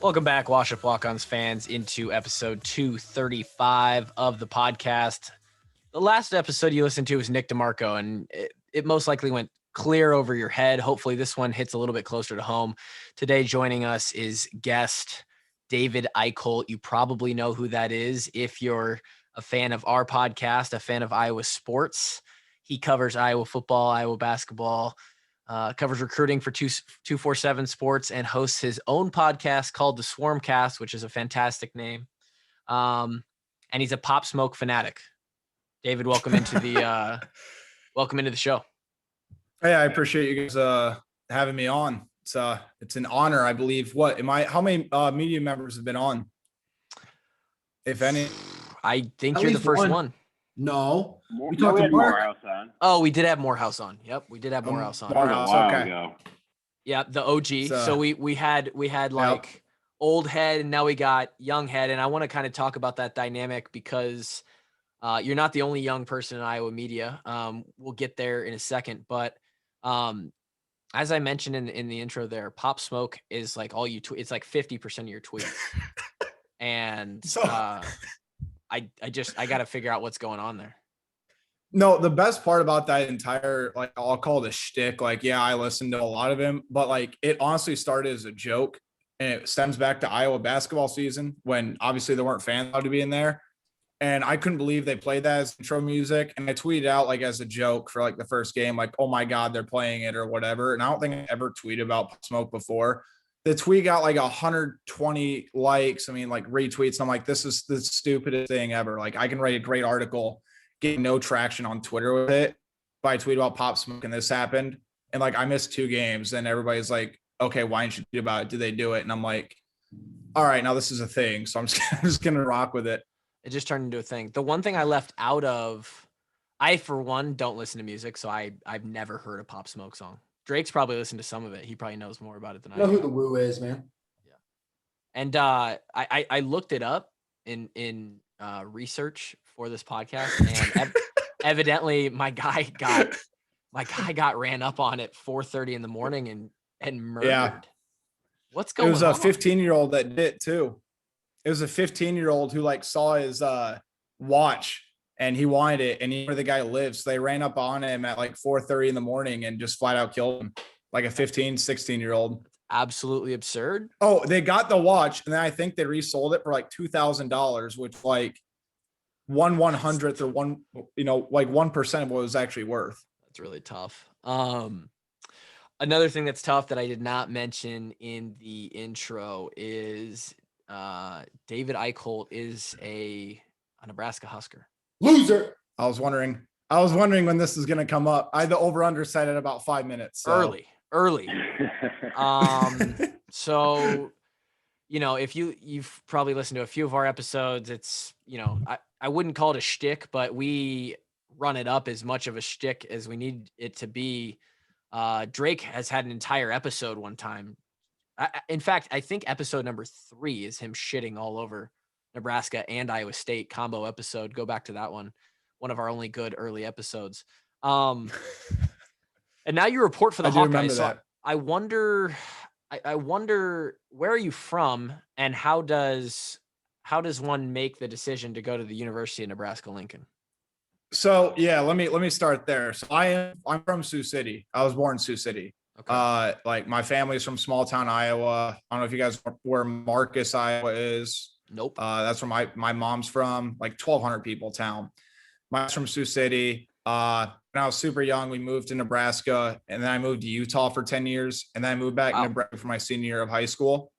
Welcome back, Wash Up Walk-Ons fans, into episode 235 of the podcast. The last episode you listened to was Nick DeMarco, and it most likely went clear over your head. Hopefully this one hits a little bit closer to home. Today joining us is guest David Eickholt. You probably know who that is if you're a fan of our podcast, a fan of Iowa sports. He covers Iowa football, Iowa basketball, covers recruiting for 247 Sports, and hosts his own podcast called The Swarmcast, which is a fantastic name. And he's a Pop Smoke fanatic. David, welcome into the show. Hey, I appreciate you guys having me on. It's an honor, I believe. How many media members have been on? If any? I think you're the first one. No. We had Morehouse on. Oh, we did have Morehouse on. Yep, we did have Morehouse on. Morehouse, okay. Ago. Yeah, the OG. So we had like old head, and now we got young head, and I want to kind of talk about that dynamic because you're not the only young person in Iowa media. We'll get there in a second, but as I mentioned in the intro there, Pop Smoke is like all you tweet. It's like 50% of your tweets, and I got to figure out what's going on there. No, the best part about that entire, like, I'll call it a shtick. Like, yeah, I listened to a lot of him, but like it honestly started as a joke, and it stems back to Iowa basketball season when obviously there weren't fans allowed to be in there. And I couldn't believe they played that as intro music. And I tweeted out like as a joke for like the first game, like, oh my God, they're playing it or whatever. And I don't think I ever tweeted about Pop Smoke before. The tweet got like 120 likes. I mean, like retweets. And I'm like, this is the stupidest thing ever. Like, I can write a great article, get no traction on Twitter with it, but I tweet about Pop Smoke and this happened. And like, I missed 2 games. And everybody's like, okay, why didn't you tweet about it? Did they do it? And I'm like, all right, now this is a thing. So I'm just going to rock with it. It just turned into a thing. The one thing I left out of, I, for one, don't listen to music, so I've never heard a Pop Smoke song. Drake's probably listened to some of it. He probably knows more about it than I do. Know who the WUW is, man. Yeah. And I looked it up in research for this podcast, and evidently my guy got ran up on at 4:30 in the morning and murdered. Yeah. What's going on? It was a 15-year-old that did it too. It was a 15-year-old who like saw his watch and he wanted it, and he knew where the guy lives. So they ran up on him at like 4:30 in the morning and just flat out killed him, like a 15, 16-year-old. Absolutely absurd. Oh, they got the watch, and then I think they resold it for like $2,000, which like 1/100th or one, like 1% of what it was actually worth. That's really tough. Another thing that's tough that I did not mention in the intro is David Eickholt is a Nebraska Husker. Loser. I was wondering when this is going to come up. I had the over-under set at about 5 minutes. So. Early. So, if you've probably listened to a few of our episodes, it's, I wouldn't call it a shtick, but we run it up as much of a shtick as we need it to be. Drake has had an entire episode one time. In fact, I think episode number 3 is him shitting all over Nebraska and Iowa State combo episode. Go back to that one of our only good early episodes. And now you report for the Hawkeyes. So I wonder where are you from, and how does one make the decision to go to the University of Nebraska-Lincoln? So yeah, let me start there. So I'm from Sioux City. I was born in Sioux City. Okay. Like my family's from small town Iowa. I don't know if you guys know where Marcus, Iowa is. Nope. That's where my mom's from, like 1,200 people town. Mine's from Sioux City. When I was super young, we moved to Nebraska, and then I moved to Utah for 10 years. And then I moved back to Nebraska for my senior year of high school.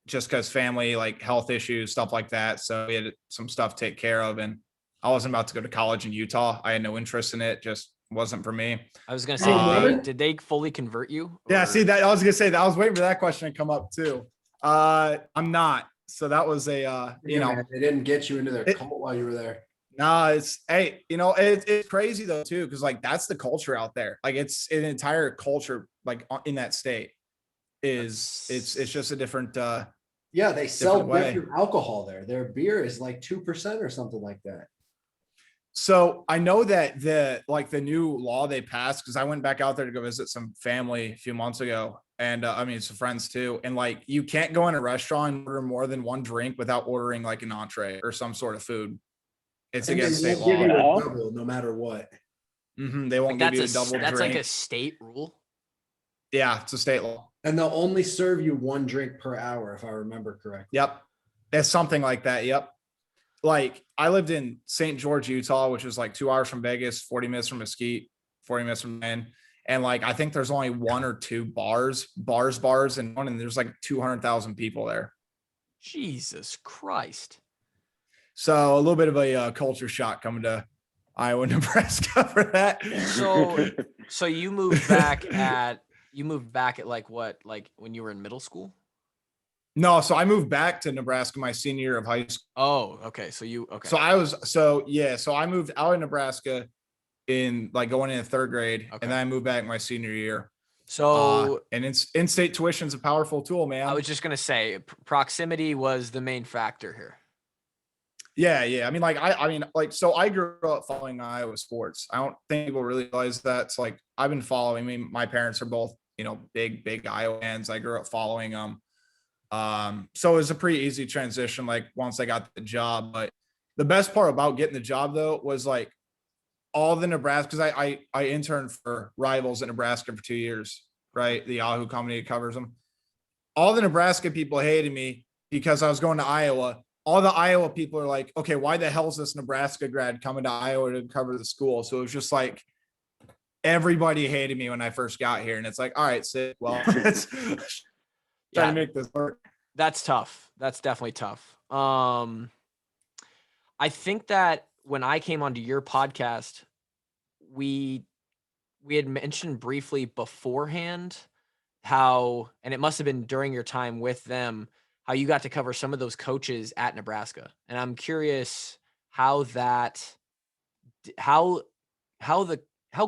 Just because family, like health issues, stuff like that. So we had some stuff to take care of, and I wasn't about to go to college in Utah. I had no interest in it. Just wasn't for me. I was going to say, did they fully convert you? Or? Yeah, see that. I was going to say that. I was waiting for that question to come up too. I'm not. So that was a, man, they didn't get you into their cult while you were there. No, it's crazy though too. Cause like, that's the culture out there. Like it's an entire culture, like in that state it's just a different, they sell different alcohol there. Their beer is like 2% or something like that. So I know that the new law they passed, because I went back out there to go visit some family a few months ago, and some friends too. And like, you can't go in a restaurant and order more than one drink without ordering like an entree or some sort of food. It's And they against state won't give law. you a law. double no matter what. They won't Like give you a double that's drink. like a state rule. Yeah, it's a state law. And they'll only serve you one drink per hour, if I remember correctly. Yep. It's something like that. Yep. Like, I lived in St. George, Utah, which is like 2 hours from Vegas, 40 minutes from Mesquite, 40 minutes from Maine. And like, I think there's only one or two bars, and one, and there's like 200,000 people there. Jesus Christ. So a little bit of a culture shock coming to Iowa, Nebraska for that. So you moved back at like what, like when you were in middle school? No, so I moved back to Nebraska my senior year of high school. Oh, okay. So I moved out of Nebraska in like going into third grade, Okay. and then I moved back my senior year. So And in-state tuition is a powerful tool, man. I was just gonna say proximity was the main factor here. Yeah. I mean, like, so I grew up following Iowa sports. I don't think people really realize that. It's like, I've been following. I mean, my parents are both, big Iowa fans. I grew up following them. So it was a pretty easy transition, like, once I got the job. But the best part about getting the job, though, was like all the Nebraska, because I interned for Rivals in Nebraska for 2 years, right? The Yahoo company that covers them. All the Nebraska people hated me because I was going to Iowa. All the Iowa people are like, okay, why the hell is this Nebraska grad coming to Iowa to cover the school? So it was just like, everybody hated me when I first got here. And it's like, all right, sick. Well, let's try to make this work. That's tough. That's definitely tough. I think that when I came onto your podcast, we had mentioned briefly beforehand how, and it must have been during your time with them, how you got to cover some of those coaches at Nebraska. And I'm curious how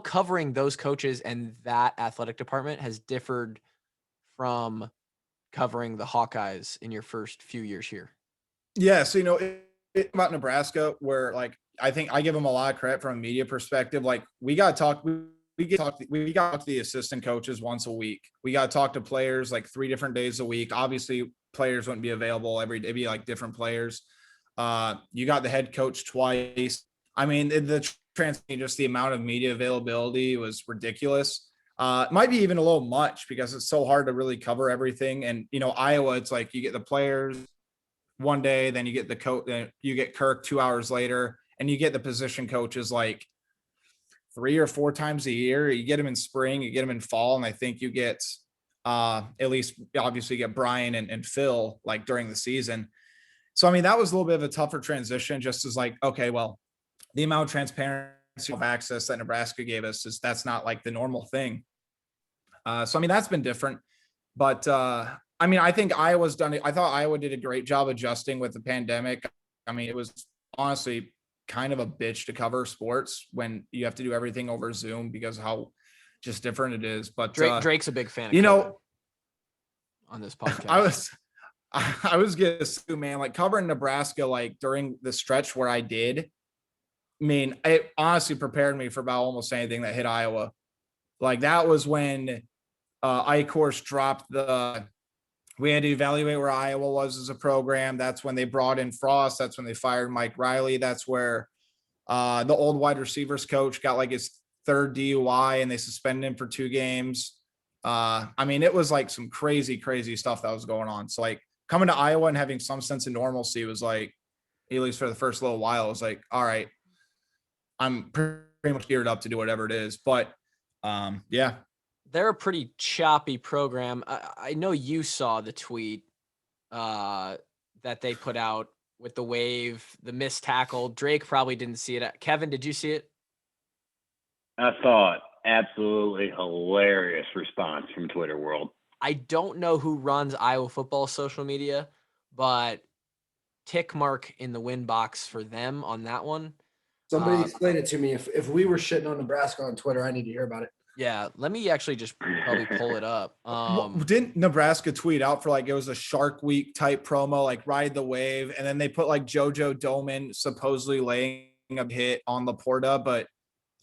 covering those coaches and that athletic department has differed from covering the Hawkeyes in your first few years here. Yeah. So, about Nebraska, where like, I think I give them a lot of credit from a media perspective. Like, we got to talk to the assistant coaches once a week. We got to talk to players like 3 different days a week. Obviously, players wouldn't be available every day. It'd be like different players. You got the head coach twice. I mean, just the amount of media availability was ridiculous. It might be even a little much because it's so hard to really cover everything. And, Iowa, it's like you get the players one day, then you get the coach, then you get Kirk 2 hours later, and you get the position coaches like 3 or 4 times a year. You get them in spring, you get them in fall, and I think you get at least obviously get Brian and Phil like during the season. So, I mean, that was a little bit of a tougher transition, just as like, okay, well, the amount of transparency of access that Nebraska gave us that's not like the normal thing. So, I mean, that's been different, but I mean, I think I thought Iowa did a great job adjusting with the pandemic. I mean, it was honestly kind of a bitch to cover sports when you have to do everything over Zoom because of how just different it is. But Drake's a big fan of on this podcast. I was gonna say, man, like covering Nebraska, like during the stretch where I did, I mean, it honestly prepared me for about almost anything that hit Iowa. Like that was when Eickholt dropped we had to evaluate where Iowa was as a program. That's when they brought in Frost. That's when they fired Mike Riley. That's where the old wide receivers coach got like his 3rd DUI and they suspended him for 2 games. I mean, it was like some crazy, crazy stuff that was going on. So like coming to Iowa and having some sense of normalcy was like, at least for the first little while, it was like, all right, I'm pretty much geared up to do whatever it is. But yeah. They're a pretty choppy program. I know you saw the tweet that they put out with the wave, the missed tackle. Drake probably didn't see it. Kevin, did you see it? I saw it. Absolutely hilarious response from Twitter world. I don't know who runs Iowa football social media, but tick mark in the win box for them on that one. Somebody explain it to me. If we were shitting on Nebraska on Twitter, I need to hear about it. Yeah, let me actually just probably pull it up. Didn't Nebraska tweet out for like it was a Shark Week type promo, like ride the wave, and then they put like JoJo Doman supposedly laying a hit on Laporta, but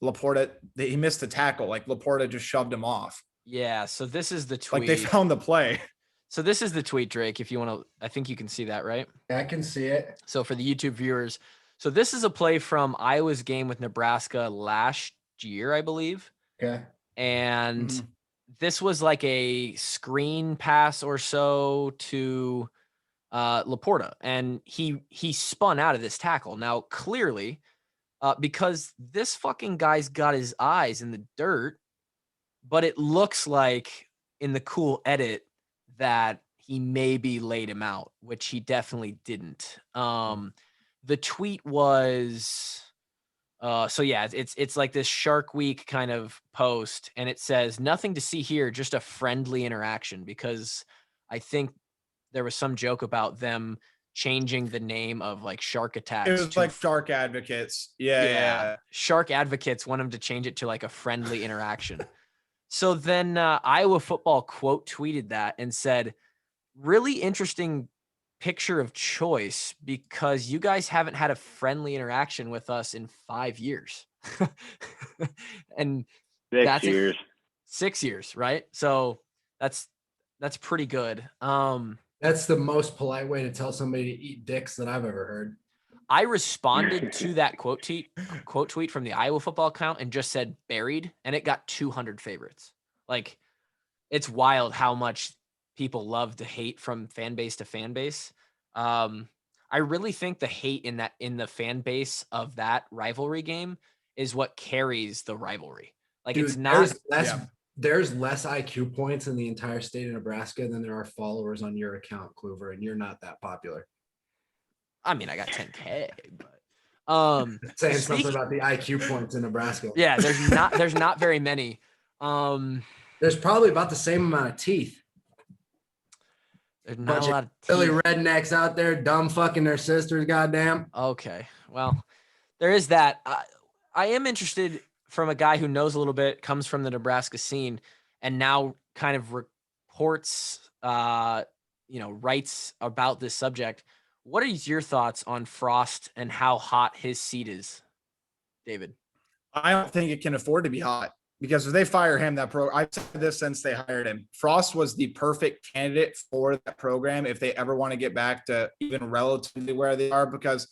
Laporta, he missed the tackle. Like Laporta just shoved him off. Yeah. So this is the tweet. Like they found the play. So this is the tweet, Drake, if you want to, I think you can see that, right? I can see it. So for the YouTube viewers, so this is a play from Iowa's game with Nebraska last year, I believe. Okay. And this was like a screen pass or so to Laporta, and he spun out of this tackle. Now, clearly, because this fucking guy's got his eyes in the dirt, but it looks like in the cool edit that he maybe laid him out, which he definitely didn't. The tweet was so yeah, it's like this Shark Week kind of post, and it says nothing to see here, just a friendly interaction, because I think there was some joke about them changing the name of like Shark Attacks. It was like Shark Advocates. Yeah. Shark Advocates want them to change it to like a friendly interaction. So then Iowa football quote tweeted that and said, really interesting picture of choice because you guys haven't had a friendly interaction with us in 5 years. And 6 years. 6 years, right? So that's pretty good. That's the most polite way to tell somebody to eat dicks that I've ever heard. I responded to that quote tweet from the Iowa football account and just said buried, and it got 200 favorites. Like, it's wild how much people love to hate from fan base to fan base. I really think the hate in the fan base of that rivalry game is what carries the rivalry. Like, dude, it's not. There's less IQ points in the entire state of Nebraska than there are followers on your account, Kluver, and you're not that popular. I mean, I got 10K, but saying something about the IQ points in Nebraska. Yeah, there's not very many. There's probably about the same amount of teeth. There's not a lot of teeth. Silly rednecks out there, dumb fucking their sisters, goddamn. Okay, well, there is that. I am interested from a guy who knows a little bit, comes from the Nebraska scene, and now kind of reports, writes about this subject. What is your thoughts on Frost and how hot his seat is, David? I don't think it can afford to be hot because if they fire him, I've said this since they hired him. Frost was the perfect candidate for that program if they ever want to get back to even relatively where they are. Because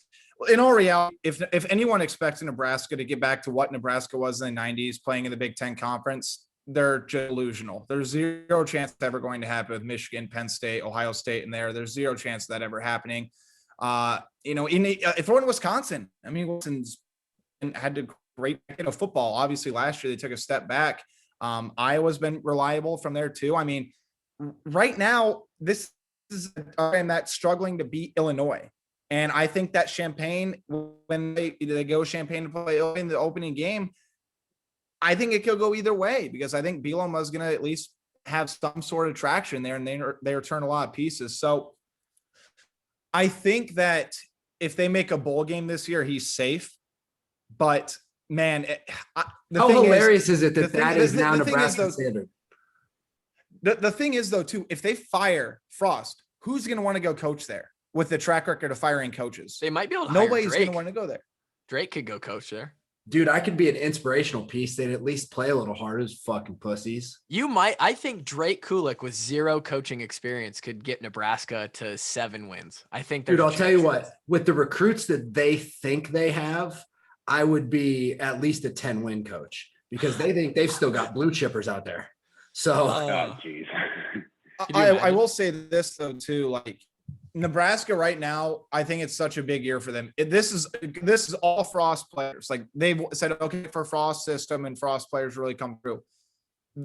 in all reality, if anyone expects Nebraska to get back to what Nebraska was in the 90s, playing in the Big Ten Conference, they're just delusional. There's zero chance it's ever going to happen with Michigan, Penn State, Ohio State in there. There's zero chance of that ever happening. If we're in Wisconsin, I mean, Wisconsin's had a great football. Obviously, last year they took a step back. Iowa's been reliable from there too. I mean, right now this is a program that's struggling to beat Illinois, and I think that Champaign, when they go Champaign to play in the opening game, I think it could go either way because I think Bielema is going to at least have some sort of traction there, and they return a lot of pieces. So I think that if they make a bowl game this year, he's safe. But man, how hilarious is it that is now Nebraska standard? The thing is, though, too, if they fire Frost, who's going to want to go coach there with the track record of firing coaches? They might be able to hire Nobody's going to want to go there. Drake could go coach there. Dude, I could be an inspirational piece. They'd at least play a little harder, as fucking pussies. I think Drake Kulik with zero coaching experience could get Nebraska to 7 wins. I think. Dude, I'll tell you what, with the recruits that they think they have, I would be at least a 10-win coach because they think they've still got blue chippers out there. So, geez. I will say this though too, like Nebraska right now, I think it's such a big year for them. This is all Frost players. Like they've said, okay, for Frost system and Frost players really come through.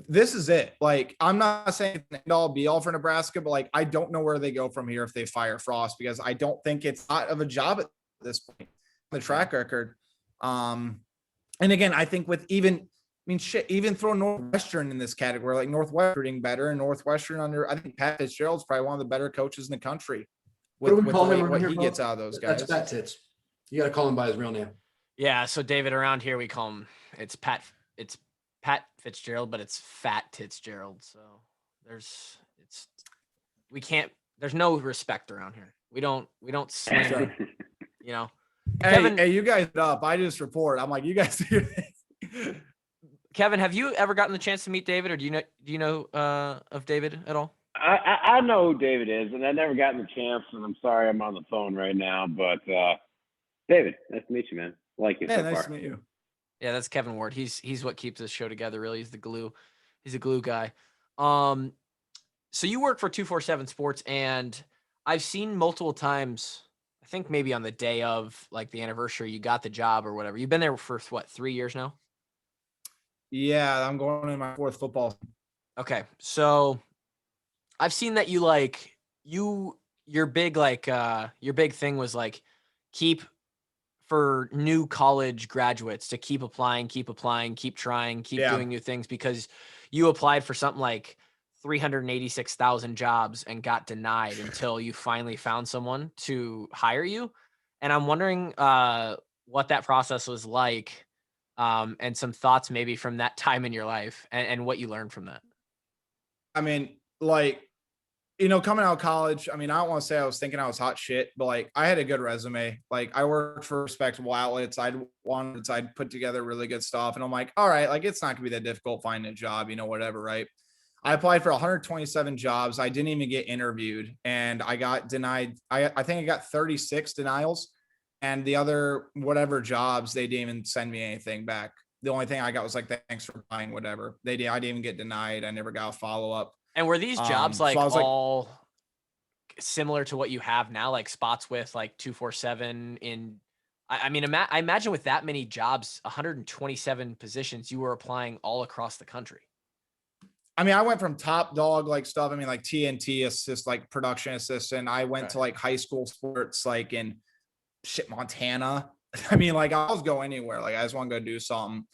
This is it. Like, I'm not saying it's all be all for Nebraska, but like, I don't know where they go from here if they fire Frost, because I don't think it's not of a job at this point, the track record. And again, I think with even throw Northwestern in this category, like Northwestern getting better, and Northwestern under, I think Pat Fitzgerald's probably one of the better coaches in the country. What he gets out of those guys. That's Pat Tits. You got to call him by his real name. Yeah. So David, around here we call him. It's Pat Fitzgerald, but it's Fat Fitzgerald. So there's no respect around here. We don't slam, Kevin, hey, you guys up. I just report. I'm like, you guys do Kevin, have you ever gotten the chance to meet David, or do you know of David at all? I know who David is, and I've never gotten the chance, and I'm sorry I'm on the phone right now. But David, nice to meet you, man. Like you so nice far. to meet you. Yeah, that's Kevin Ward. He's what keeps this show together. Really, he's the glue. He's a glue guy. So you work for 247 Sports, and I've seen multiple times. I think maybe on the day of like the anniversary, you got the job or whatever. You've been there for what, 3 years now? Yeah, I'm going in my 4th football. Okay, so I've seen that you like your big your big thing was like keep for new college graduates to keep applying, keep trying, keep doing new things, because you applied for something like 386,000 jobs and got denied until you finally found someone to hire you. And I'm wondering what that process was like, and some thoughts maybe from that time in your life and what you learned from that. I mean, like, coming out of college, I mean, I don't want to say I was thinking I was hot shit, but like I had a good resume. Like I worked for respectable outlets. I'd put together really good stuff. And I'm like, all right, like it's not gonna be that difficult finding a job, whatever, right? I applied for 127 jobs. I didn't even get interviewed and I got denied. I think I got 36 denials, and the other whatever jobs, they didn't even send me anything back. The only thing I got was like, thanks for applying, whatever. I didn't even get denied. I never got a follow-up. And were these jobs like so I was all similar to what you have now, like spots with like 247 in? I mean, I imagine with that many jobs, 127 positions, you were applying all across the country. I mean, I went from top dog like stuff. I mean, like TNT assist, like production assistant. I went to like high school sports, like in Montana. I mean, like I was go anywhere. Like I just want to go do something.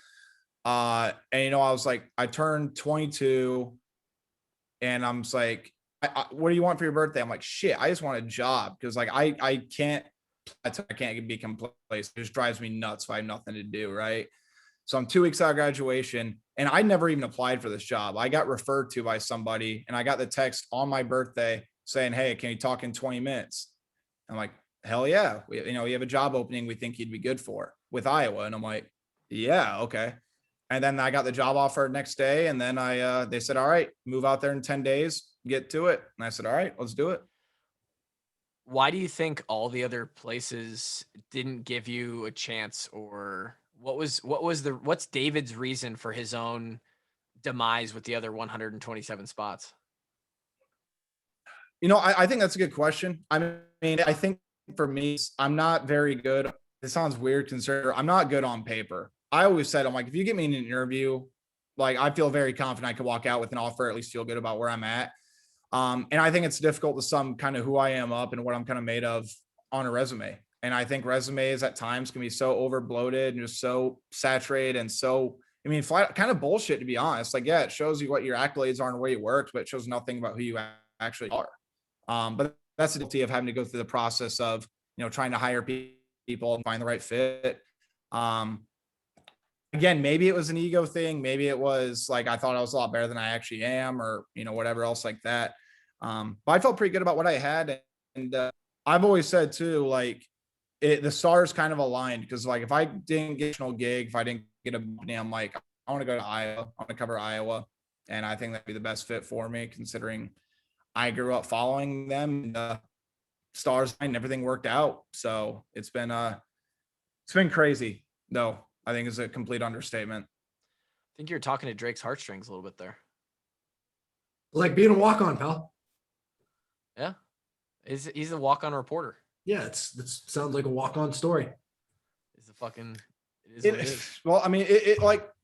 And I was like, I turned 22, and I'm just like, what do you want for your birthday? I'm like, shit, I just want a job, because like I can't be complacent. It just drives me nuts if I have nothing to do, right? So I'm 2 weeks out of graduation, and I never even applied for this job. I got referred to by somebody, and I got the text on my birthday saying, hey, can you talk in 20 minutes? I'm like, hell yeah. We have a job opening we think you'd be good for with Iowa. And I'm like, yeah, okay. And then I got the job offer next day. And then they said, all right, move out there in 10 days, get to it. And I said, all right, let's do it. Why do you think all the other places didn't give you a chance, or what's David's reason for his own demise with the other 127 spots? I think that's a good question. I mean, I think for me, I'm not very good. It sounds weird considering I'm not good on paper. I always said, I'm like, if you get me in an interview, like I feel very confident I could walk out with an offer, at least feel good about where I'm at. And I think it's difficult to sum kind of who I am up and what I'm kind of made of on a resume. And I think resumes at times can be so over bloated and just so saturated and so, I mean, flat, kind of bullshit, to be honest. Like, yeah, it shows you what your accolades are and where you worked, but it shows nothing about who you actually are. But that's the difficulty of having to go through the process of, trying to hire people and find the right fit. Again, maybe it was an ego thing. Maybe it was like, I thought I was a lot better than I actually am, or, whatever else like that. But I felt pretty good about what I had. And I've always said too, like the stars kind of aligned, because like, if I didn't get a gig, if I didn't get a, I'm like, I want to go to Iowa. I want to cover Iowa. And I think that'd be the best fit for me, considering I grew up following them, and stars and everything worked out. So it's been crazy though. I think is a complete understatement. I think you're talking to Drake's heartstrings a little bit there. Like being a walk-on, pal. Yeah. He's a walk-on reporter. Yeah, it sounds like a walk-on story. It's what it is. Well, I mean, it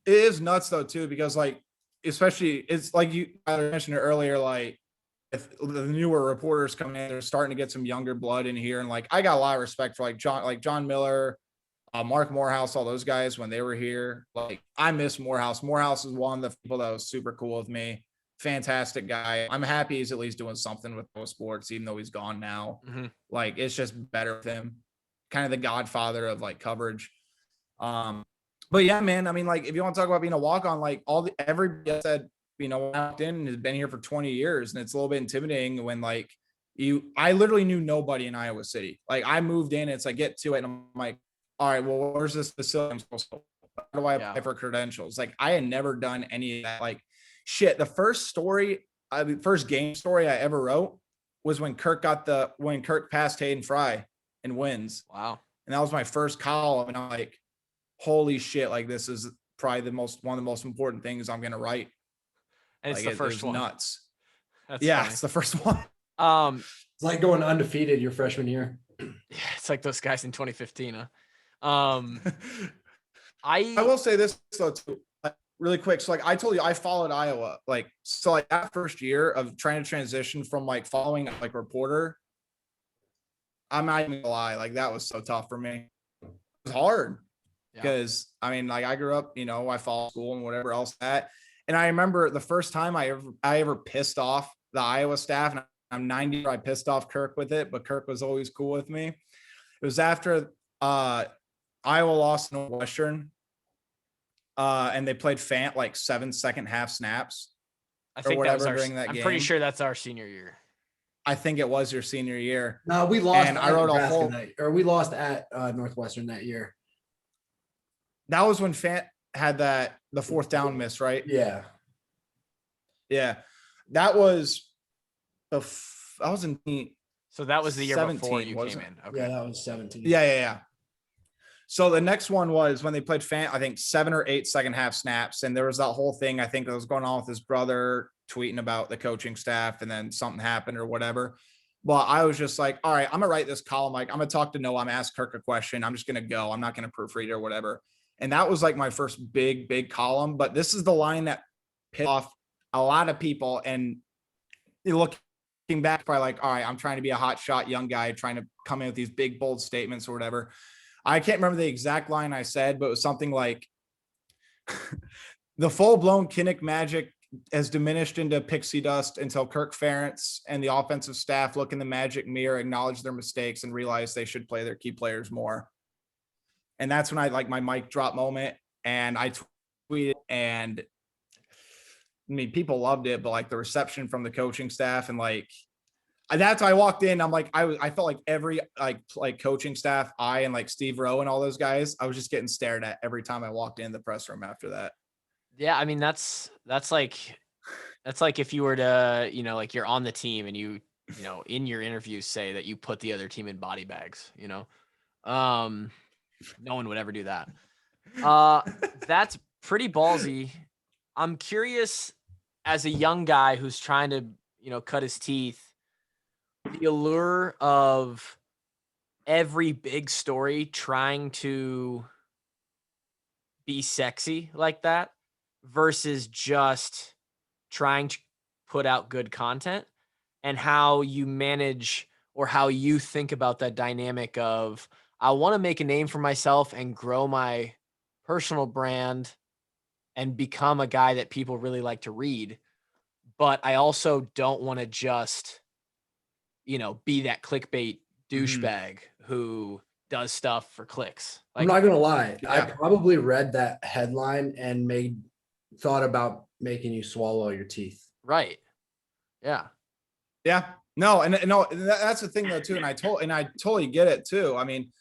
is nuts though too, because like, especially it's like I mentioned it earlier, like if the newer reporters coming in, they're starting to get some younger blood in here. And like, I got a lot of respect for John Miller, Mark Morehouse, all those guys when they were here. Like, I miss Morehouse. Morehouse is one of the people that was super cool with me. Fantastic guy. I'm happy he's at least doing something with pro sports, even though he's gone now. Mm-hmm. Like, it's just better with him. Kind of the godfather of like coverage. But yeah, man, I mean, like, if you want to talk about being a walk-on, like everybody said, walked in and has been here for 20 years. And it's a little bit intimidating when like I literally knew nobody in Iowa City. Like, I moved in, it's like, get to it. And I'm like, all right, well, where's this facility I'm supposed to, how do I apply Yeah. for credentials? Like, I had never done any of that. Like, shit, the first game story I ever wrote was when Kirk passed Hayden Fry and wins. Wow. And that was my first column. And I'm like, holy shit, like, this is probably one of the most important things I'm going to write. And it's like, the first one. Nuts. That's yeah, funny. it's the first one. It's like going undefeated your freshman year. Yeah, it's like those guys in 2015. I will say this though too, really quick. So like I told you, I followed Iowa. Like, so like that first year of trying to transition from like following like reporter, I'm not even gonna lie, like that was so tough for me. It was hard because I mean, like I grew up, I followed school and whatever else that. And I remember the first time I ever pissed off the Iowa staff, and I'm 90, I pissed off Kirk with it, but Kirk was always cool with me. It was after Iowa lost Northwestern, and they played like 7 second half snaps. I think that was during that I'm game. pretty sure that's our senior year. I think it was your senior year. No, we lost. And I wrote a whole. We lost at Northwestern that year. That was when Fant had the fourth down miss, right? Yeah. Yeah, that was in. So that was the year 17, before you came in. Okay. Yeah, that was 17. Yeah. So the next one was when they played Fant, I think 7 or 8 second half snaps. And there was that whole thing, I think, that was going on with his brother tweeting about the coaching staff, and then something happened or whatever. But I was just like, all right, I'm going to write this column. Like, I'm going to talk to Noah. I'm going to ask Kirk a question. I'm just going to go. I'm not going to proofread or whatever. And that was like my first big column. But this is the line that pissed off a lot of people. And looking back, probably like, all right, I'm trying to be a hot shot young guy, trying to come in with these big, bold statements or whatever. I can't remember the exact line I said, but it was something like the full-blown Kinnick magic has diminished into pixie dust until Kirk Ferentz and the offensive staff look in the magic mirror, acknowledge their mistakes, and realize they should play their key players more. And that's when I like my mic drop moment, and I tweeted, and I mean, people loved it, but like the reception from the coaching staff and like, that's I walked in. I'm like, I felt like every like coaching staff, and like Steve Rowe and all those guys, I was just getting stared at every time I walked in the press room after that. Yeah, I mean that's like if you were to, like you're on the team and you in your interviews say that you put the other team in body bags, no one would ever do that. That's pretty ballsy. I'm curious, as a young guy who's trying to, cut his teeth, the allure of every big story trying to be sexy like that versus just trying to put out good content, and how you manage or how you think about that dynamic of, I want to make a name for myself and grow my personal brand and become a guy that people really like to read. But I also don't want to just, be that clickbait douchebag who does stuff for clicks. Like, I'm not going to lie. Yeah. I probably read that headline and thought about making you swallow your teeth. Right. Yeah. Yeah. No, and that's the thing though too. And I totally get it too. I mean,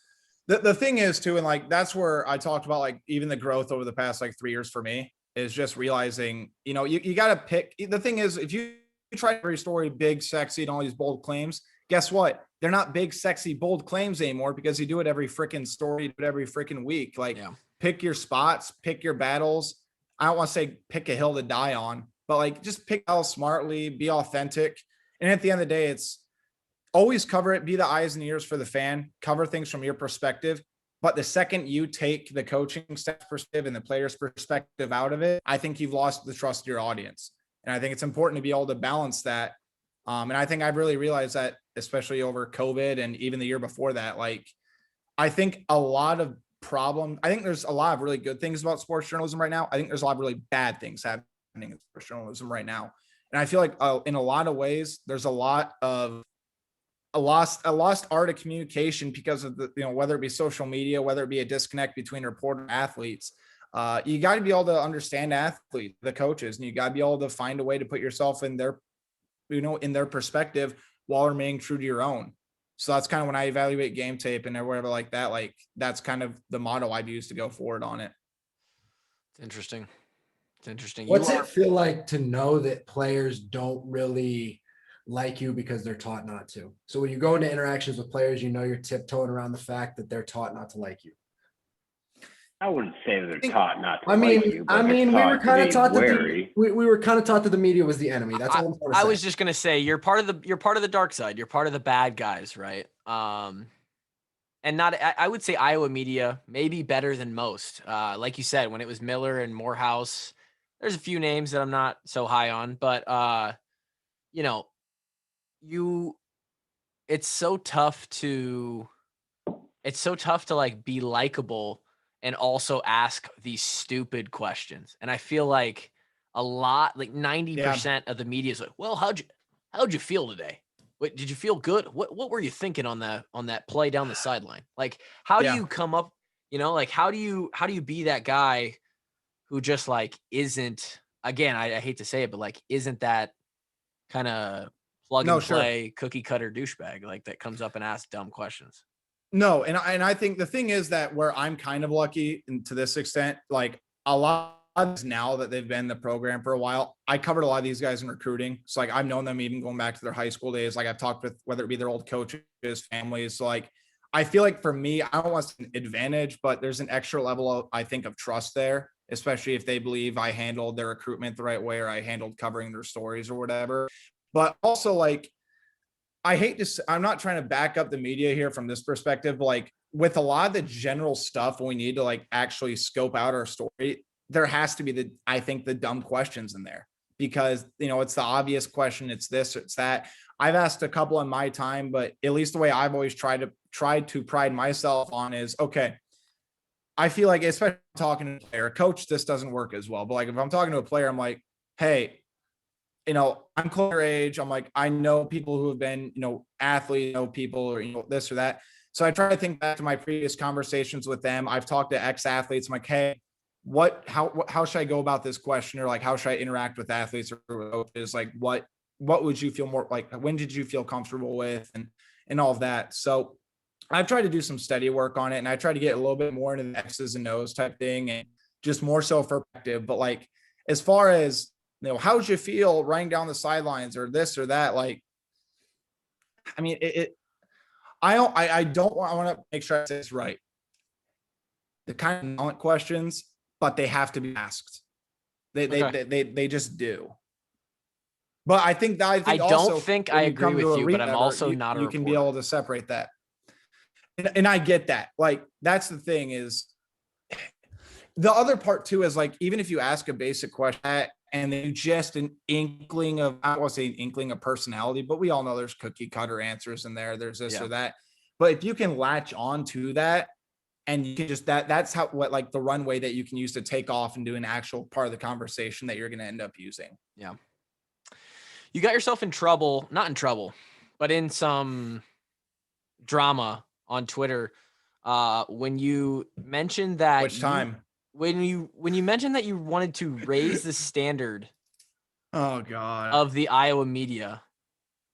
the thing is too, and like, that's where I talked about like even the growth over the past like 3 years for me is just realizing, you got to pick. The thing is, if you try every story big, sexy, and all these bold claims, guess what? They're not big, sexy, bold claims anymore because you do it every freaking story, do it every freaking week. Like, pick your spots, pick your battles. I don't want to say pick a hill to die on, but like just pick battles smartly, be authentic. And at the end of the day, it's always cover it, be the eyes and ears for the fan, cover things from your perspective. But the second you take the coaching staff perspective and the player's perspective out of it, I think you've lost the trust of your audience. And I think it's important to be able to balance that. And I think I've really realized that, especially over COVID and even the year before that. Like, I think a lot of I think there's a lot of really good things about sports journalism right now. I think there's a lot of really bad things happening in sports journalism right now. And I feel like in a lot of ways, there's a lot of a lost art of communication because of the, whether it be social media, whether it be a disconnect between reporter and athletes. You got to be able to understand athletes, the coaches, and you got to be able to find a way to put yourself in their, in their perspective while remaining true to your own. So that's kind of when I evaluate game tape and whatever like that. Like that's kind of the motto I'd use to go forward on it. It's interesting. It's interesting. What's it feel like to know that players don't really like you because they're taught not to? So when you go into interactions with players, you know you're tiptoeing around the fact that they're taught not to like you. I wouldn't say that they're taught not to I mean, like you, but we were kind of taught that we were kind of taught that the media was the enemy. That's all I'm trying to say. I was just gonna say you're part of the dark side. You're part of the bad guys, right? And not I would say Iowa media maybe better than most. Like you said, when it was Miller and Morehouse, there's a few names that I'm not so high on, but you know, it's so tough to like be likable and also ask these stupid questions. And I feel like a lot, like 90% of the media is like, well, how'd you feel today? What, did you feel good? What were you thinking on that play down the sideline? Like, how do you come up, like, how do you be that guy who just like isn't, again, I hate to say it, but like, isn't that kind of plug and play cookie cutter douchebag, like that comes up and asks dumb questions? No, and I think the thing is that where I'm kind of lucky and to this extent, like a lot of now that they've been in the program for a while, I covered a lot of these guys in recruiting. So like I've known them even going back to their high school days. Like I've talked with whether it be their old coaches, families. So like I feel like for me, I don't want an advantage, but there's an extra level of, I think, of trust there, especially if they believe I handled their recruitment the right way or I handled covering their stories or whatever. But also like I hate to, I'm not trying to back up the media here from this perspective, but like with a lot of the general stuff, we need to like actually scope out our story. There has to be I think the dumb questions in there because, it's the obvious question. It's this, it's that. I've asked a couple in my time, but at least the way I've always tried to pride myself on is, okay, I feel like, especially talking to a player, coach, this doesn't work as well. But like, if I'm talking to a player, I'm like, hey, I'm close to age. I'm like, I know people who have been, athletes, people or, this or that. So I try to think back to my previous conversations with them. I've talked to ex-athletes. I'm like, hey, how should I go about this question? Or like, how should I interact with athletes or coaches? Like, what would you feel more like? When did you feel comfortable with and all of that? So I've tried to do some study work on it and I try to get a little bit more into the X's and O's type thing and just more so perspective. But like, as far as, how'd you feel running down the sidelines or this or that? Like, I mean, I want to make sure I say this right. The kind of knowledge questions, but they have to be asked. They just do. But I think I don't think I agree with you, but I'm also not a reporter. You can be able to separate that. And I get that. Like, that's the thing is the other part too, is like, even if you ask a basic question and then just an inkling of, I don't want to say an inkling of personality, but we all know there's cookie cutter answers in there. There's this or that. But if you can latch on to that and you can just, that's like the runway that you can use to take off and do an actual part of the conversation that you're going to end up using. Yeah. You got yourself in trouble, not in trouble, but in some drama on Twitter when you mentioned that. Which time? When you mentioned that you wanted to raise the standard of the Iowa media.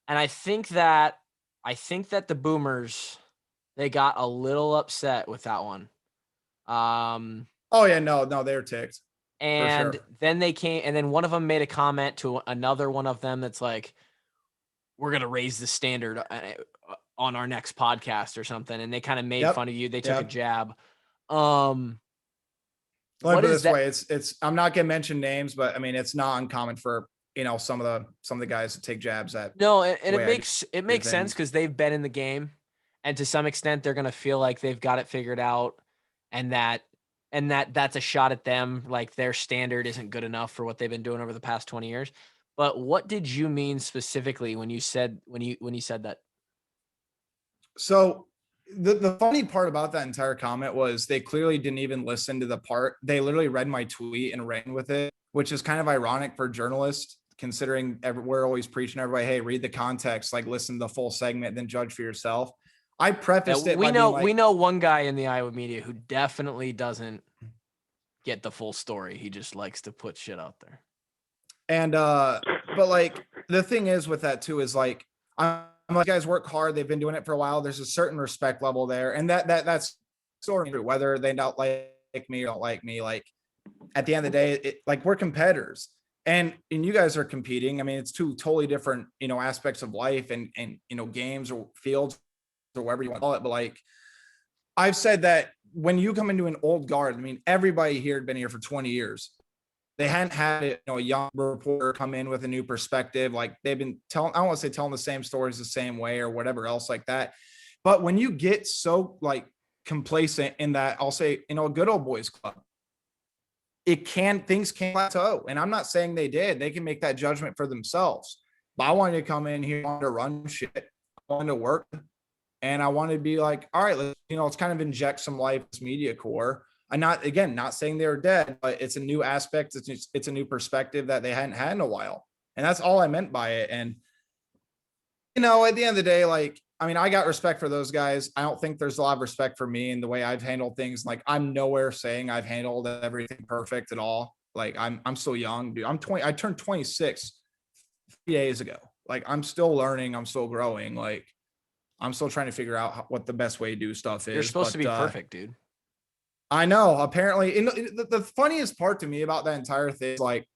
And I think that the Boomers, they got a little upset with that one. Oh yeah, no, they're ticked. And then they came, and then one of them made a comment to another one of them that's like, we're going to raise the standard on our next podcast or something. And they kind of made fun of you. They took a jab. Let me put it this way. It's I'm not gonna mention names, but I mean it's not uncommon for some of the guys to take jabs at. No, and it makes sense because they've been in the game, and to some extent they're gonna feel like they've got it figured out, and that's a shot at them. Like their standard isn't good enough for what they've been doing over the past 20 years. But what did you mean specifically when you said that? So the funny part about that entire comment was they clearly didn't even listen to the part. They literally read my tweet and ran with it, which is kind of ironic for journalists, considering we're always preaching everybody, hey, read the context, like listen to the full segment, then judge for yourself. I prefaced it. We know one guy in the Iowa media who definitely doesn't get the full story. He just likes to put shit out there. And but like the thing is with that too is like I'm I'm like, you guys work hard. They've been doing it for a while. There's a certain respect level there. And that's sort of true, whether they don't like me or don't like me. Like at the end of the day, like we're competitors and you guys are competing. I mean, it's two totally different, aspects of life and, games or fields or whatever you want to call it. But like I've said that when you come into an old guard, I mean, everybody here had been here for 20 years. They hadn't had a young reporter come in with a new perspective. Like they've been telling, I don't want to say telling the same stories the same way or whatever else like that. But when you get so like complacent in that, I'll say, a good old boys club, things can plateau. And I'm not saying they did. They can make that judgment for themselves. But I wanted to come in here, I wanted to run shit, I wanted to work. And I wanted to be like, all right, let's kind of inject some life in this media core. I'm not saying they were dead, but it's a new aspect. It's a new perspective that they hadn't had in a while. And that's all I meant by it. And, at the end of the day, like, I mean, I got respect for those guys. I don't think there's a lot of respect for me and the way I've handled things. Like I'm nowhere saying I've handled everything perfect at all. Like I'm still young, dude. I'm 20. I turned 26 3 days ago. Like I'm still learning. I'm still growing. Like I'm still trying to figure out what the best way to do stuff is. You're supposed to be perfect, dude. I know. Apparently, the funniest part to me about that entire thing is like,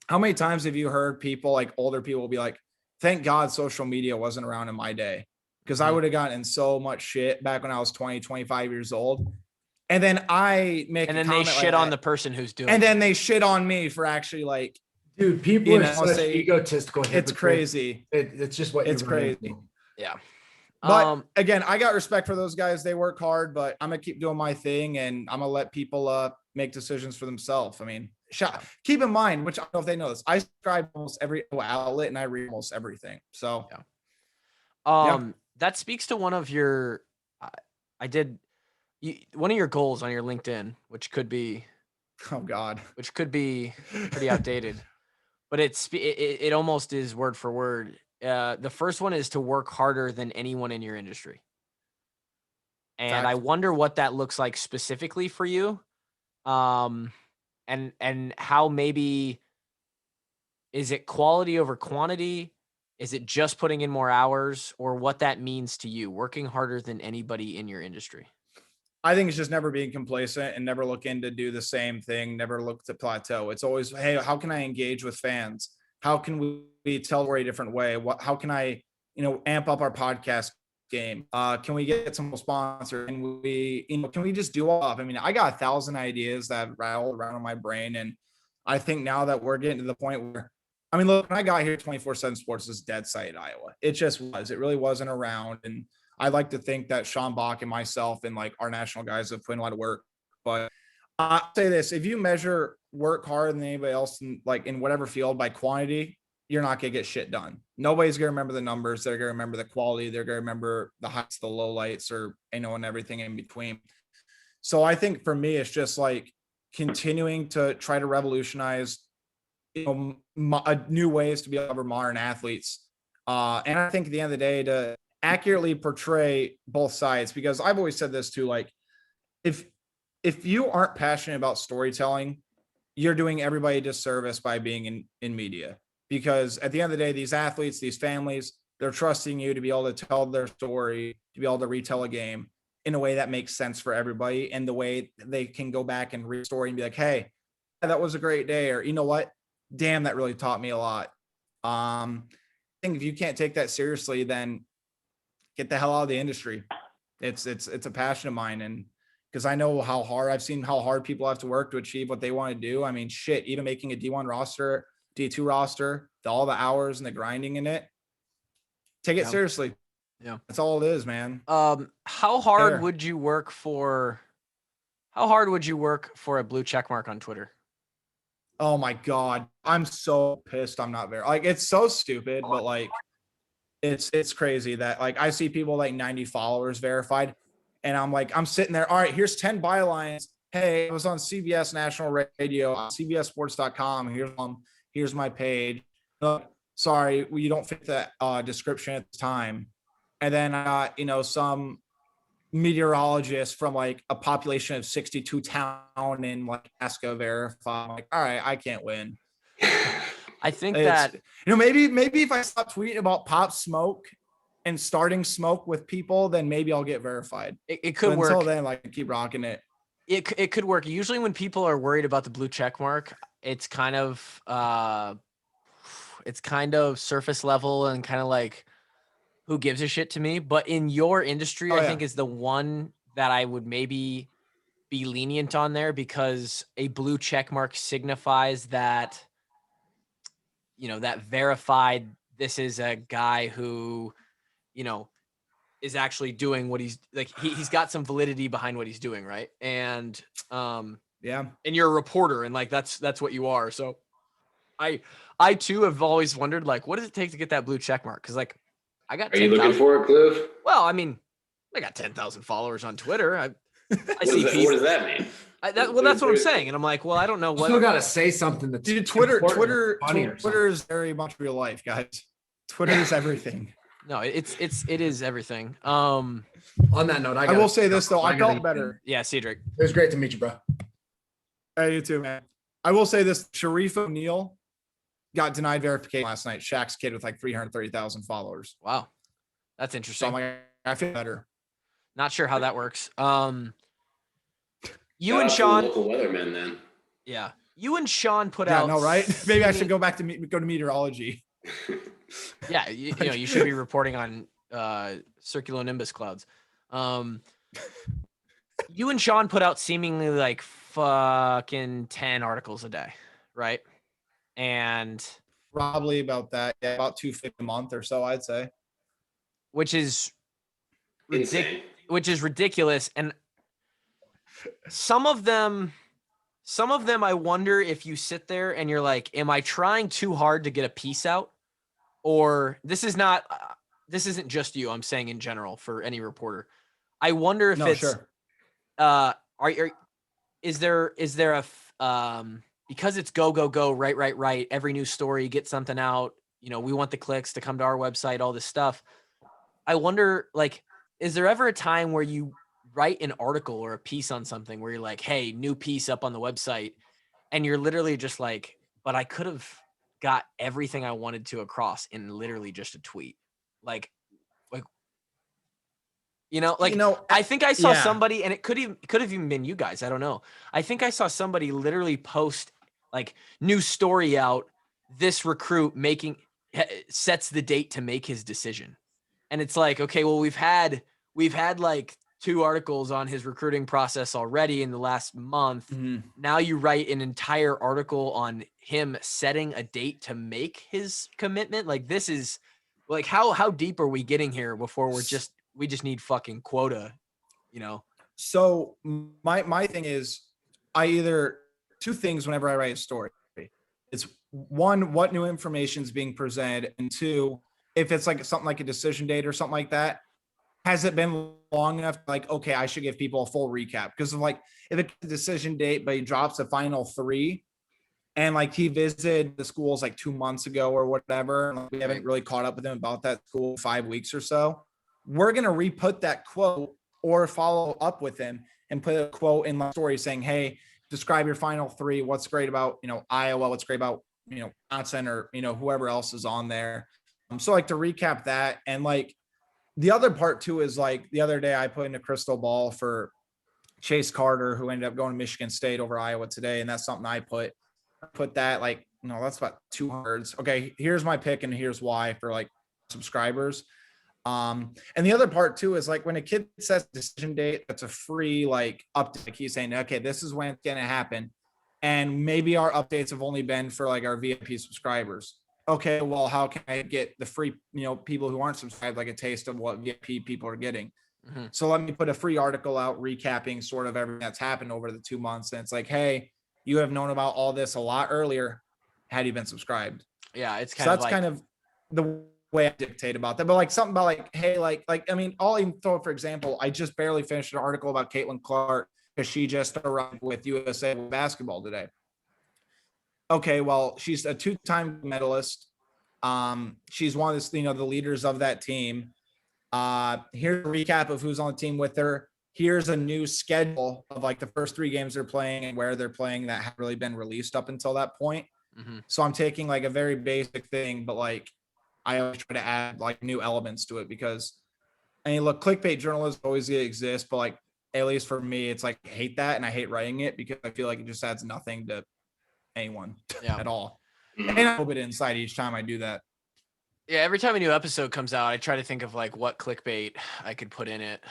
how many times have you heard people, like older people, be like, "Thank God social media wasn't around in my day," because I would have gotten in so much shit back when I was 20, 25 years old. And then I make and then they shit on the person who's doing and it. then they shit on me for actually like, dude, people are such egotistical. It's crazy. It's just what it's crazy. Yeah. But again, I got respect for those guys. They work hard, but I'm gonna keep doing my thing, and I'm gonna let people make decisions for themselves. I mean, keep in mind, which I don't know if they know this, I subscribe to almost every outlet and I read almost everything. So, that speaks to one of your, one of your goals on your LinkedIn, which could be, which could be pretty outdated, but it almost is word for word. The first one is to work harder than anyone in your industry. And I wonder what that looks like specifically for you. And how maybe, is it quality over quantity? Is it just putting in more hours, or what that means to you, working harder than anybody in your industry? I think it's just never being complacent and never looking to do the same thing, never look to plateau. It's always, hey, how can I engage with fans? How can we tell a very different way? How can I, amp up our podcast game? Can we get some sponsors? And can we just do all of? I mean, I got 1,000 ideas that rattle around in my brain. And I think now that we're getting to the point where, I mean, look, when I got here, 24/7 Sports was dead site Iowa. It just was. It really wasn't around. And I like to think that Sean Bach and myself and like our national guys have put in a lot of work. But I'll say this, if you measure work harder than anybody else in whatever field by quantity, you're not going to get shit done. Nobody's going to remember the numbers. They're going to remember the quality. They're going to remember the heights, the lowlights, or, and everything in between. So I think for me, it's just like continuing to try to revolutionize, new ways to be able to cover modern athletes. And I think at the end of the day, to accurately portray both sides, because I've always said this too, like if you aren't passionate about storytelling, you're doing everybody a disservice by being in media. Because at the end of the day, these athletes, these families, they're trusting you to be able to tell their story, to be able to retell a game in a way that makes sense for everybody, and the way they can go back and read story and be like, hey, that was a great day, or you know what? Damn, that really taught me a lot. I think if you can't take that seriously, then get the hell out of the industry. It's a passion of mine. And because I know I've seen how hard people have to work to achieve what they want to do. I mean, shit, even making a D1 roster, D2 roster, all the hours and the grinding in it, take it seriously. Yeah. That's all it is, man. How hard would you work for a blue check mark on Twitter? Oh my God. I'm so pissed. I'm not it's so stupid, but like, it's crazy that like I see people like 90 followers verified, and I'm like, I'm sitting there. All right, here's 10 bylines. Hey, I was on CBS National Radio, on CBSSports.com. Here's my page. Sorry, you don't fit that description at the time. And then I got, some meteorologist from like a population of 62 town in like Alaska verify. I'm like, all right, I can't win. I think that maybe if I stop tweeting about Pop Smoke and starting smoke with people, then maybe I'll get verified. It could But work. until then, like, keep rocking it. It could work. Usually when people are worried about the blue check mark, it's kind of surface level and kind of like, who gives a shit to me. But in your industry, I think is the one that I would maybe be lenient on there, because a blue check mark signifies that, that verified, this is a guy who, is actually doing what he's like. He's got some validity behind what he's doing. Right. And, and you're a reporter, and like, that's what you are. So I too have always wondered, like, what does it take to get that blue check mark? Cause like, I got, are you looking for it, Cliff? Well, I mean, I got 10,000 followers on Twitter. I see people. What does that mean? That's what I'm saying. And I'm like, well, I don't know what. Still got to say something that's Twitter is very much real life, guys. Twitter is everything. No, it is everything. On that note, I will say this though, I felt better. Yeah, Cedric. It was great to meet you, bro. Hey, you too, man. I will say this: Sharif O'Neal got denied verification last night. Shaq's kid with like 330,000 followers. Wow, that's interesting. So I'm like, I feel better. Not sure how that works. You and Sean, local weatherman, then. Yeah, you and Sean put out. No, right? Maybe I should go back to meteorology. Yeah, you should be reporting on circumnimbus clouds. You and Sean put out seemingly like fucking 10 articles a day, right? And probably about that, yeah, about 250 a month or so, I'd say. Which is ridiculous. And some of them I wonder if you sit there and you're like, am I trying too hard to get a piece out? Or this isn't just you, I'm saying in general for any reporter. I wonder if is there a because it's go right, every news story, get something out, we want the clicks to come to our website, all this stuff. I wonder, like, is there ever a time where you write an article or a piece on something where you're like, hey, new piece up on the website, and you're literally just like, but I could have got everything I wanted to across in literally just a tweet. I think I saw somebody, and it could have even been you guys. I don't know. I think I saw somebody literally post like, new story out, this recruit sets the date to make his decision. And it's like, okay, well, we've had like 2 articles on his recruiting process already in the last month. Mm-hmm. Now you write an entire article on him setting a date to make his commitment. Like, this is like, how deep are we getting here before we just need fucking quota, So my thing is, I either 2 things whenever I write a story. It's 1, what new information is being presented, and 2, if it's like something like a decision date or something like that, has it been long enough? Like, okay, I should give people a full recap, because of like, if it's a decision date, but he drops the final 3, and like he visited the schools like 2 months ago or whatever, and like, we haven't really caught up with him about that school 5 weeks or so, we're going to re-put that quote or follow up with him and put a quote in the story saying, hey, describe your final 3. What's great about, Iowa, what's great about, Wisconsin, or, whoever else is on there. So like, to recap that. And like, the other part too is like, the other day I put in a crystal ball for Chase Carter, who ended up going to Michigan State over Iowa today. And that's something I put that, like, that's about 2 words. Okay, here's my pick and here's why, for like subscribers. And the other part too is like, when a kid sets decision date, that's a free like update. Like, he's saying, okay, this is when it's going to happen. And maybe our updates have only been for like our VIP subscribers. Okay, well, how can I get the free, people who aren't subscribed, like a taste of what VIP people are getting? Mm-hmm. So let me put a free article out recapping sort of everything that's happened over the 2 months. And it's like, hey, you have known about all this a lot earlier had you been subscribed. Yeah, it's kind of the way I dictate about that. But like, something about like, hey, I mean, I'll even throw, for example, I just barely finished an article about Caitlin Clark because she just arrived with USA basketball today. Okay, well, she's a 2-time medalist. She's one of the, the leaders of that team. Here's a recap of who's on the team with her. Here's a new schedule of like the first 3 games they're playing and where they're playing that haven't really been released up until that point. Mm-hmm. So I'm taking like a very basic thing, but like, I always try to add like new elements to it because, I mean, look, clickbait journalism always gonna exist, but like, at least for me, it's like I hate that and I hate writing it because I feel like it just adds nothing to anyone at all. And a little bit inside each time I do that. Yeah, every time a new episode comes out, I try to think of like what clickbait I could put in it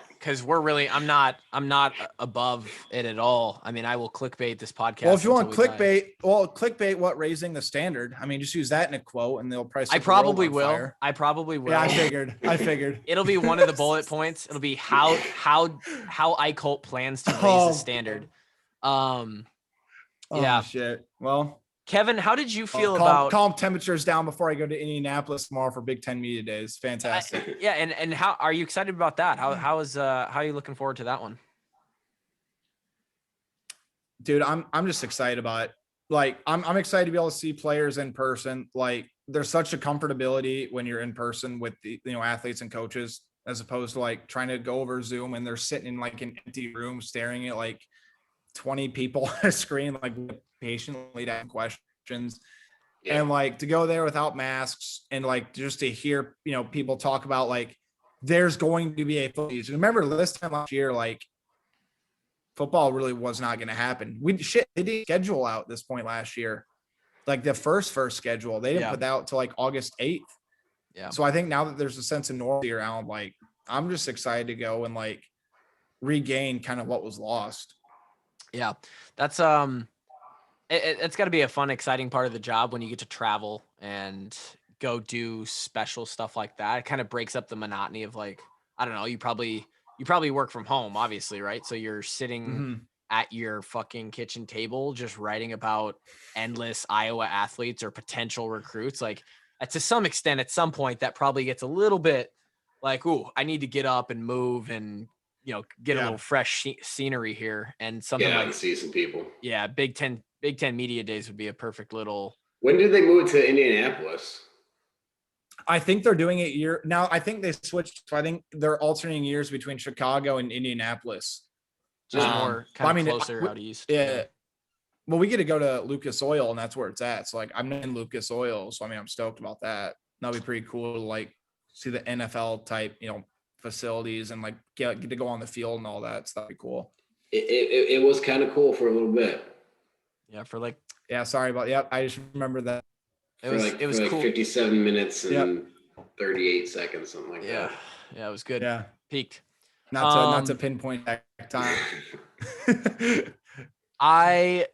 because I'm not above it at all. I mean, I will clickbait this podcast. Well, if you want clickbait, what raising the standard? I mean, just use that in a quote and they'll probably set I the world probably on will. fire. I probably will. Yeah, I figured. It'll be one of the bullet points. It'll be how Eickholt plans to raise the standard. Yeah. Shit. Well, Kevin, how did you feel about calm temperatures down before I go to Indianapolis tomorrow for Big Ten Media Days? Fantastic. And how are you excited about that? How are you looking forward to that one? Dude, I'm just excited about it. Like I'm excited to be able to see players in person. Like there's such a comfortability when you're in person with the athletes and coaches as opposed to like trying to go over Zoom and they're sitting in like an empty room staring at like 20 people on a screen, like patiently asking questions. And like to go there without masks and like just to hear, people talk about like there's going to be a football season. Remember this time last year, like football really was not going to happen. They didn't schedule out this point last year. Like the first schedule, they didn't put that out till like August 8th. Yeah. So I think now that there's a sense of normalcy around, like I'm just excited to go and like regain kind of what was lost. Yeah, that's it's got to be a fun, exciting part of the job when you get to travel and go do special stuff like that. It kind of breaks up the monotony of like, I don't know, you probably work from home, obviously, right? So you're sitting at your fucking kitchen table just writing about endless Iowa athletes or potential recruits. Like to some extent, at some point, that probably gets a little bit like, ooh, I need to get up and move and get a little fresh scenery here and something like see some people. Yeah, Big Ten Media Days would be a perfect little. When did they move to Indianapolis? I think they're doing it now. I think they switched. So I think they're alternating years between Chicago and Indianapolis. Just more kind of closer out east. Yeah. Well, we get to go to Lucas Oil, and that's where it's at. So like, I'm in Lucas Oil, so I mean, I'm stoked about that. That'll be pretty cool to like see the NFL type, facilities and like get to go on the field and all that. So that'd be cool. It was kind of cool for a little bit. Yeah, for like. Yeah, sorry about. Yep, I just remember that. It was cool. 57 minutes and 38 seconds, something like that. Yeah, it was good. Yeah, peaked. Not to pinpoint that time. I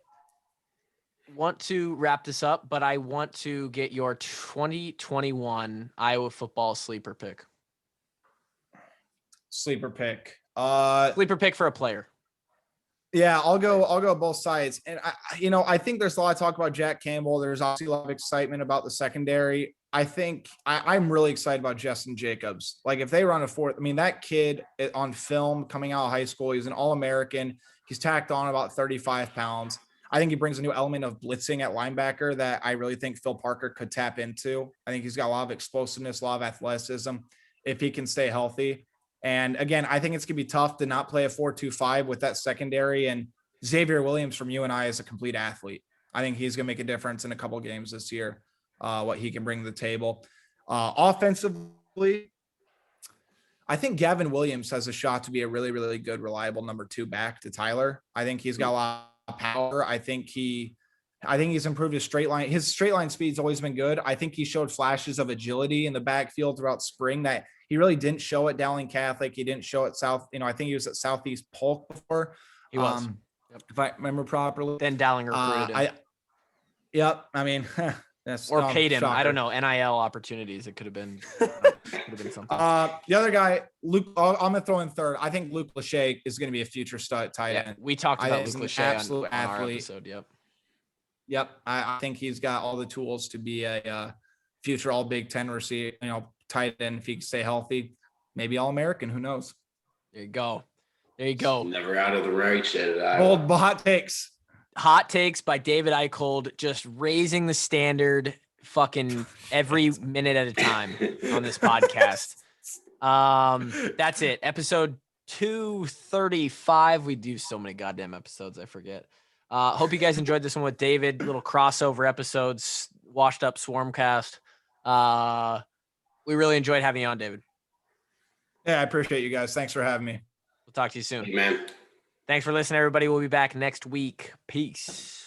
want to wrap this up, but I want to get your 2021 Iowa football sleeper pick. Sleeper pick. Sleeper pick for a player. Yeah, I'll go both sides. And I think there's a lot of talk about Jack Campbell. There's obviously a lot of excitement about the secondary. I think I'm really excited about Justin Jacobs. Like if they run a fourth, I mean, that kid on film coming out of high school, he's an All-American. He's tacked on about 35 pounds. I think he brings a new element of blitzing at linebacker that I really think Phil Parker could tap into. I think he's got a lot of explosiveness, a lot of athleticism if he can stay healthy. And again, I think it's going to be tough to not play a 4-2-5 with that secondary. And Xavier Williams from UNI is a complete athlete. I think he's going to make a difference in a couple of games this year, what he can bring to the table. Offensively, I think Gavin Williams has a shot to be a really, really good, reliable number 2 back to Tyler. I think he's got a lot of power. I think he's improved his straight line. His straight line speed's always been good. I think he showed flashes of agility in the backfield throughout spring that he really didn't show at Dowling Catholic. He didn't show at South. I think he was at Southeast Polk before. He was, if I remember properly. Then Dowling recruited him. I mean, that's or paid him. Shocker. I don't know. NIL opportunities. It could have been something. The other guy, Luke. I'm gonna throw in third. I think Luke Lachey is going to be a future stud tight end. We talked about Luke Lachey absolute on athlete. our episode. Yep. I think he's got all the tools to be a future All Big Ten receiver. Tight end if he can stay healthy. Maybe All American. Who knows? There you go. Never out of the right shed. Bold hot takes. Hot takes by David Eickholt, just raising the standard fucking every minute at a time on this podcast. That's it. Episode 235. We do so many goddamn episodes, I forget. Hope you guys enjoyed this one with David. Little crossover episodes, washed up Swarmcast. We really enjoyed having you on, David. Yeah, I appreciate you guys. Thanks for having me. We'll talk to you soon. Hey, man. Thanks for listening, everybody. We'll be back next week. Peace.